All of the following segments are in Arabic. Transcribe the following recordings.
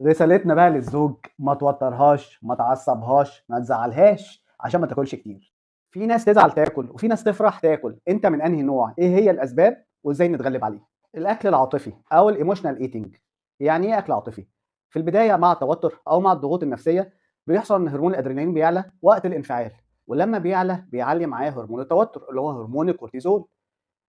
رسالتنا بقى للزوج: ما توترهاش، ما تعصبهاش، ما تزعلهاش عشان ما تاكلش كتير. في ناس تزعل تاكل وفي ناس تفرح تاكل، انت من انهي نوع؟ ايه هي الاسباب وازاي نتغلب عليها؟ الاكل العاطفي او الايموشنال ايتنج. يعني ايه اكل عاطفي؟ في البدايه مع التوتر او مع الضغوط النفسيه بيحصل ان هرمون الادرينالين بيعلى وقت الانفعال، ولما بيعلى بيعلي معاه هرمون التوتر اللي هو هرمون الكورتيزول.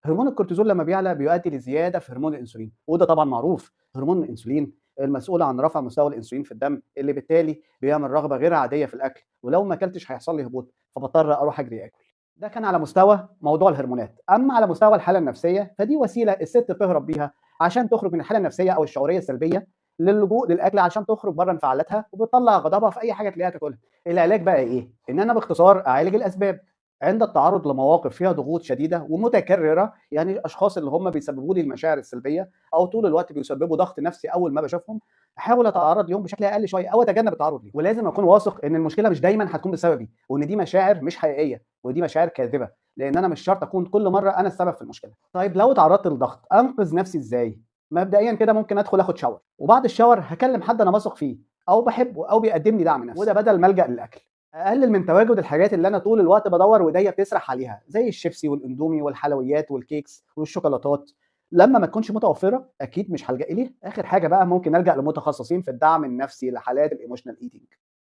هرمون الكورتيزول لما بيعلى بيؤدي لزياده في هرمون الانسولين، وده طبعا معروف. هرمون الانسولين المسؤول عن رفع مستوى الانسولين في الدم، اللي بالتالي بيعمل رغبه غير عاديه في الاكل، ولو ما اكلتش هيحصل لي هبوط فبضطر اروح اجري اكل. ده كان على مستوى موضوع الهرمونات. اما على مستوى الحاله النفسيه فدي وسيله الست بتهرب بيها عشان تخرج من الحاله النفسيه او الشعوريه السلبيه للجوء للاكل عشان تخرج بره انفعالاتها وبتطلع غضبها في اي حاجه تلاقيها تاكلها. العلاج بقى ايه؟ ان انا باختصار اعالج الاسباب. عند التعرض لمواقف فيها ضغوط شديده ومتكرره، يعني الاشخاص اللي هم بيسببوا لي المشاعر السلبيه او طول الوقت بيسببوا ضغط نفسي اول ما بشوفهم، احاول اتعرض ليهم بشكل اقل شويه او اتجنب التعرض ليهم. ولازم اكون واثق ان المشكله مش دايما هتكون بسببي، وان دي مشاعر مش حقيقيه ودي مشاعر كاذبه، لان انا مش شرط اكون كل مره انا السبب في المشكله. طيب لو تعرضت للضغط انقذ نفسي ازاي؟ مبدئيا كده ممكن ادخل اخد شاور، وبعد الشاور هكلم حد انا واثق فيه او بحبه او بيقدم لي دعم نفسي، وده بدل ما الجا للاكل. اقلل من تواجد الحاجات اللي انا طول الوقت بدور وايديا بتسرح عليها، زي الشيبسي والاندومي والحلويات والكيكس والشوكولاتات. لما ما تكونش متوفره اكيد مش هلجا اليها. اخر حاجه بقى ممكن الجا لمتخصصين في الدعم النفسي لحالات الايموشنال ايتنج.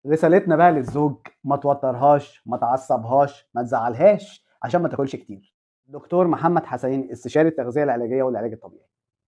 رسالتنا بقى للزوج: ما توترهاش، ما تعصبهاش، ما تزعلهاش عشان ما تاكلش كتير. دكتور محمد حسين، استشاري التغذيه العلاجيه والعلاج الطبيعي.